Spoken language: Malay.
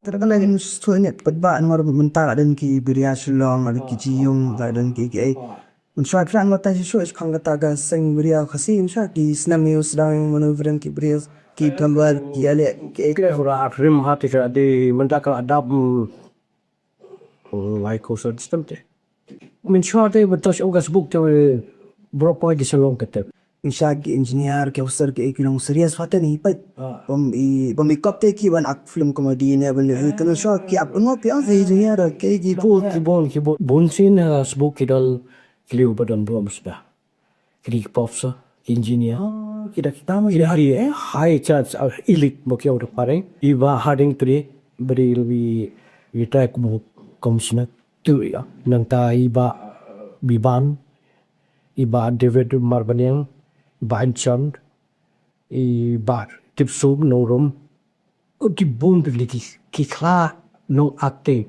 Talaga lagi sulit pagbaan mo mentara dan ki Biria Shillong ada ki Jiyong dan ki Unshak rang mata shu is khang taga Seng Biria Khasi unshak ki snami usdang maneuver ki Biria ki tambal ki ale ki Kira ura rim hati kira di mendaka adab like also system te. Min short te betos ugas book te bropo di salong kete. unshak ki engineer ki usar ki kilong serius fata ni pat bom ikop te ki ban ak film comedy ne ban le kan shak ki ap ngo ki az engineer ki Kibon bunsin SBUK kidal kliu badan bom sudah. Krik popsa engineer. kita kita mah Kira hari high chance elite mo kya udah pare. Iba harding tri beri lebih try kumu komisioner tu ya. Nang ta iba biban iba David Marbanyang iba Chan iba tipsum no rum. Di bond lagi kikla no akte